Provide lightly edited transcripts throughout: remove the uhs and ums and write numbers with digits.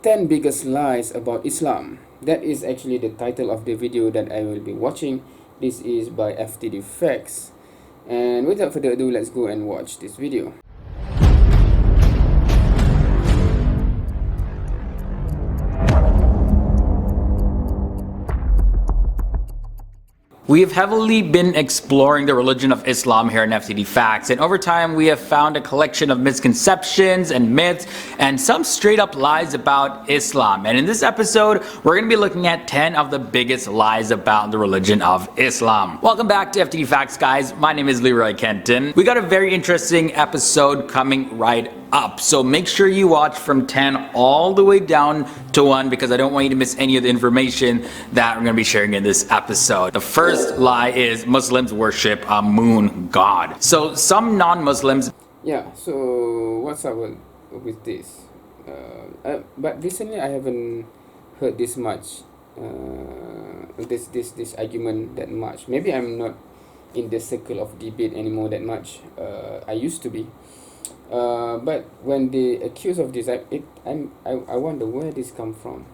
10 biggest lies about Islam. That is actually the title of the video that I will be watching. This is by FTD Facts. And without further ado, let's go and watch this video. We have heavily been exploring the religion of Islam here in FTD Facts, and over time we have found a collection of misconceptions and myths and some straight up lies about Islam. And in this episode, we're going to be looking at 10 of the biggest lies about the religion of Islam. Welcome back to FTD Facts, guys. My name is Leroy Kenton. We got a very interesting episode coming right up, so make sure you watch from 10 all the way down to 1 because I don't want you to miss any of the information that we're going to be sharing in this episode. The first lie is Muslims worship a moon god. So some non-Muslims... Yeah, so what's up with this? But recently I haven't heard this much, this argument that much. Maybe I'm not in the circle of debate anymore that much. I used to be. But when they accuse of this, I wonder where this come from.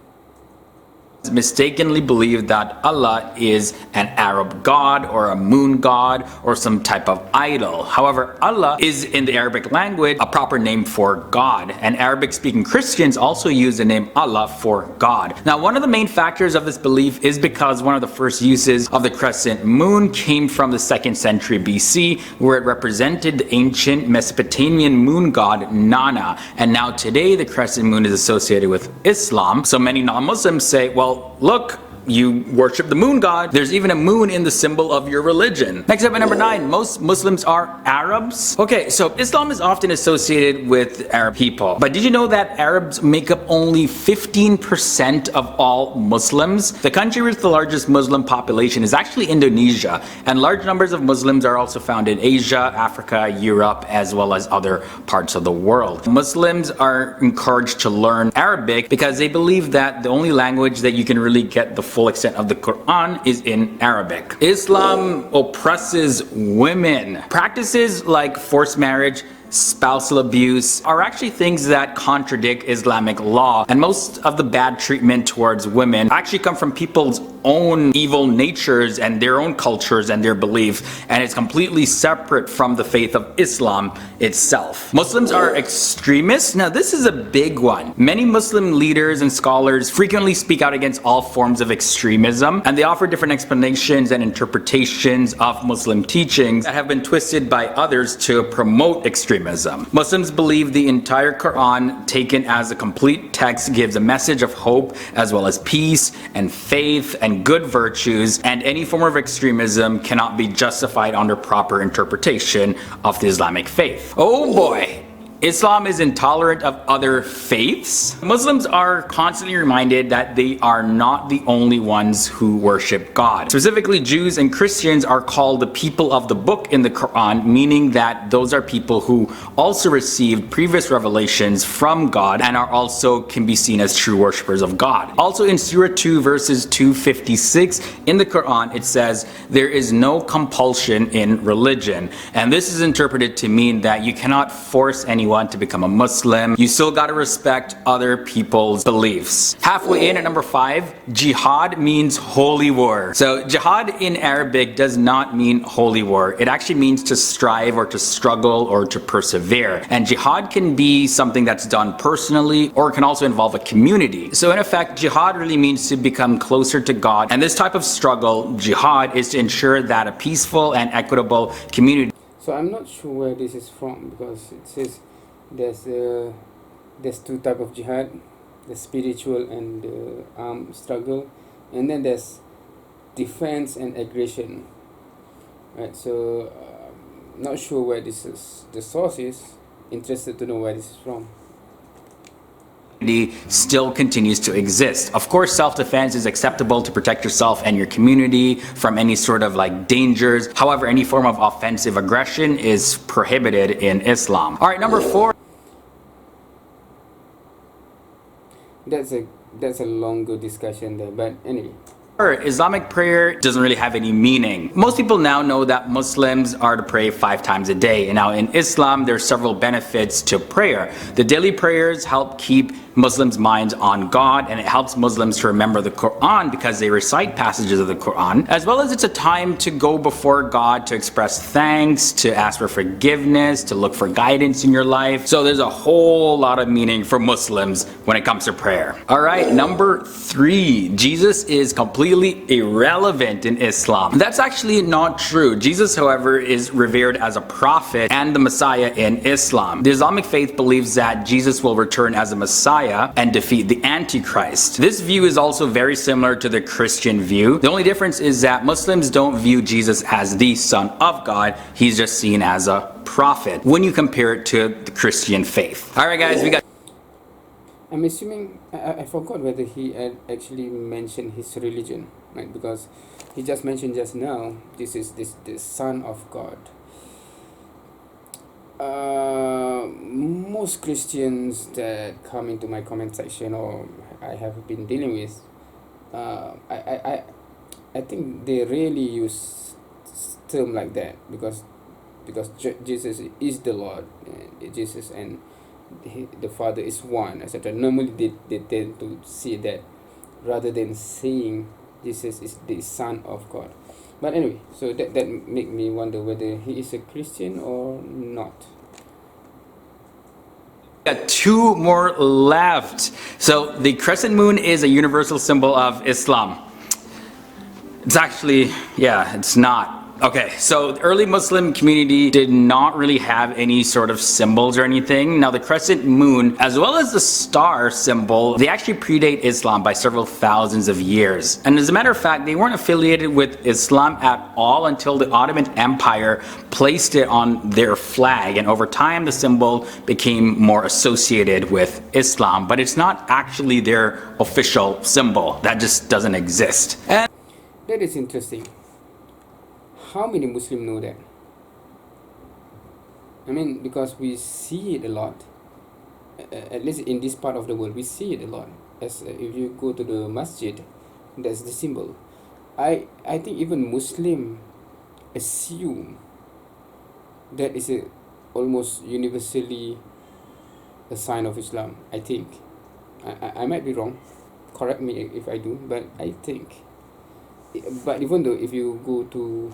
Mistakenly believe that Allah is an Arab god or a moon god or some type of idol. However, Allah is in the Arabic language a proper name for God, and Arabic speaking Christians also use the name Allah for God. Now, one of the main factors of this belief is because one of the first uses of the crescent moon came from the 2nd century BC, where it represented the ancient Mesopotamian moon god Nana, and now today the crescent moon is associated with Islam. So many non-Muslims say, well, look, you worship the moon god. There's even a moon in the symbol of your religion. Next up at number 9, most Muslims are Arabs. Okay, so Islam is often associated with Arab people. But did you know that Arabs make up only 15% of all Muslims? The country with the largest Muslim population is actually Indonesia, and large numbers of Muslims are also found in Asia, Africa, Europe, as well as other parts of the world. Muslims are encouraged to learn Arabic because they believe that the only language that you can really get the full extent of the Quran is in Arabic. Islam oppresses women. Practices like forced marriage, spousal abuse are actually things that contradict Islamic law, and most of the bad treatment towards women actually come from people's own evil natures and their own cultures and their belief, and it's completely separate from the faith of Islam itself. Muslims are extremists. Now, this is a big one. Many Muslim leaders and scholars frequently speak out against all forms of extremism, and they offer different explanations and interpretations of Muslim teachings that have been twisted by others to promote extremism. Muslims believe the entire Quran, taken as a complete text, gives a message of hope as well as peace and faith and good virtues, and any form of extremism cannot be justified under proper interpretation of the Islamic faith. Oh boy! Islam is intolerant of other faiths. Muslims are constantly reminded that they are not the only ones who worship God. Specifically, Jews and Christians are called the people of the book in the Quran, meaning that those are people who also received previous revelations from God and are also can be seen as true worshippers of God. Also in Surah 2 verses 256 in the Quran, it says, "There is no compulsion in religion." And this is interpreted to mean that you cannot force anyone to become a Muslim. You still gotta respect other people's beliefs. Halfway in at number 5, Jihad means holy war. So Jihad in Arabic does not mean holy war. It actually means to strive or to struggle or to persevere. And Jihad can be something that's done personally, or it can also involve a community. So in effect, Jihad really means to become closer to God. And this type of struggle, Jihad, is to ensure that a peaceful and equitable community. So I'm not sure where this is from, because it says there's two type of jihad, the spiritual and the armed struggle, and then there's defense and aggression, right? So not sure where this is, the source is. Interested to know where this is from. Still continues to exist. Of course, self-defense is acceptable to protect yourself and your community from any sort of like dangers. However, any form of offensive aggression is prohibited in Islam. All right, number 4. That's a longer discussion there, but anyway. Islamic prayer doesn't really have any meaning. Most people now know that Muslims are to pray 5 times a day. And now in Islam, there are several benefits to prayer. The daily prayers help keep Muslims' minds on God, and it helps Muslims to remember the Quran because they recite passages of the Quran, as well as it's a time to go before God to express thanks, to ask for forgiveness, to look for guidance in your life. So there's a whole lot of meaning for Muslims when it comes to prayer. Alright, number 3. Jesus is completely irrelevant in Islam. That's actually not true. Jesus, however, is revered as a prophet and the Messiah in Islam. The Islamic faith believes that Jesus will return as a Messiah and defeat the Antichrist. This view is also very similar to the Christian view. The only difference is that Muslims don't view Jesus as the Son of God. He's just seen as a prophet when you compare it to the Christian faith. Alright guys, we got... I'm assuming, I forgot whether he had actually mentioned his religion, right? Because he just mentioned just now, this is the Son of God. Most Christians that come into my comment section or I have been dealing with, I think they really use term like that because Jesus is the Lord, Jesus and the Father is one, etc. Normally they tend to see that rather than saying Jesus is the Son of God. But anyway, so that make me wonder whether he is a Christian or not. Got 2 more left. So the crescent moon is a universal symbol of Islam. It's actually, yeah, it's not. Okay, so the early Muslim community did not really have any sort of symbols or anything. Now the crescent moon, as well as the star symbol, they actually predate Islam by several thousands of years. And as a matter of fact, they weren't affiliated with Islam at all until the Ottoman Empire placed it on their flag. And over time, the symbol became more associated with Islam. But it's not actually their official symbol. That just doesn't exist. And that is interesting. How many Muslims know that? I mean, because we see it a lot. At least in this part of the world, we see it a lot. As if you go to the masjid, that's the symbol. I think even Muslim assume that is almost universally a sign of Islam. I think. I might be wrong. Correct me if I do, but I think. But even though if you go to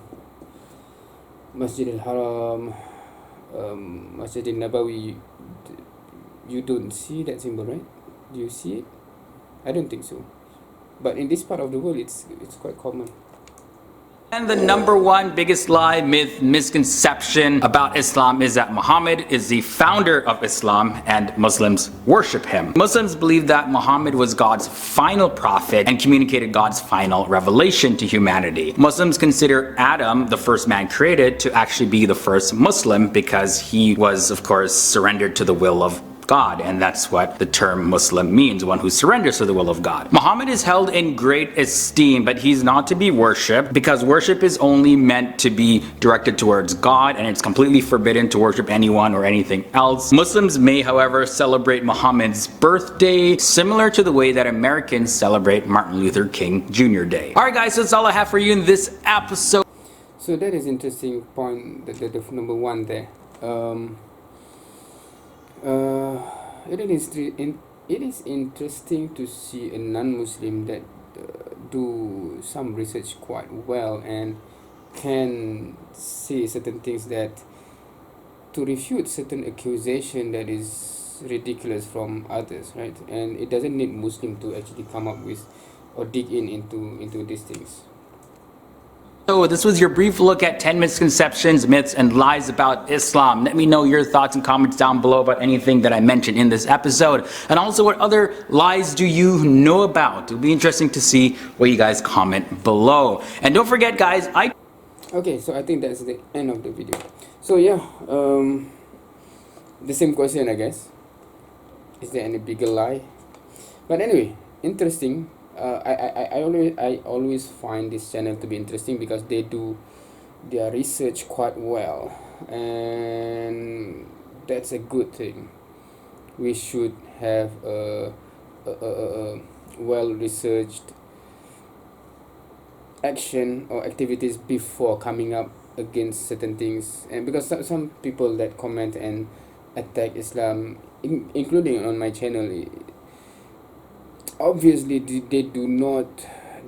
Masjid al-Haram, Masjid al-Nabawi, you don't see that symbol, right? Do you see it? I don't think so. But in this part of the world, it's quite common. And the number 1 biggest lie, myth, misconception about Islam is that Muhammad is the founder of Islam and Muslims worship him. Muslims believe that Muhammad was God's final prophet and communicated God's final revelation to humanity. Muslims consider Adam, the first man created, to actually be the first Muslim because he was, of course, surrendered to the will of God, and that's what the term Muslim means, one who surrenders to the will of God. Muhammad is held in great esteem, but he's not to be worshipped because worship is only meant to be directed towards God, and it's completely forbidden to worship anyone or anything else. Muslims may, however, celebrate Muhammad's birthday similar to the way that Americans celebrate Martin Luther King Jr. Day. Alright guys, so that's all I have for you in this episode. So that is interesting point, the number 1 there. It is interesting to see a non-Muslim that do some research quite well and can say certain things that to refute certain accusation that is ridiculous from others, right? And it doesn't need Muslim to actually come up with or dig into these things. So this was your brief look at 10 misconceptions, myths, and lies about Islam. Let me know your thoughts and comments down below about anything that I mentioned in this episode. And also, what other lies do you know about? It'll be interesting to see what you guys comment below. And don't forget, guys, Okay, so I think that's the end of the video. So yeah, the same question, I guess. Is there any bigger lie? But anyway, interesting. I always find this channel to be interesting because they do their research quite well, and that's a good thing. We should have a well researched action or activities before coming up against certain things. And because some people that comment and attack Islam, including on my channel, obviously they do not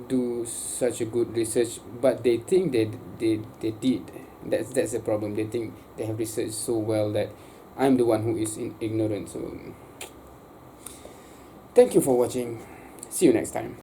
do such a good research, but they think they did. That's the problem. They think they have researched so well that I'm the one who is ignorant. So thank you for watching. See you next time.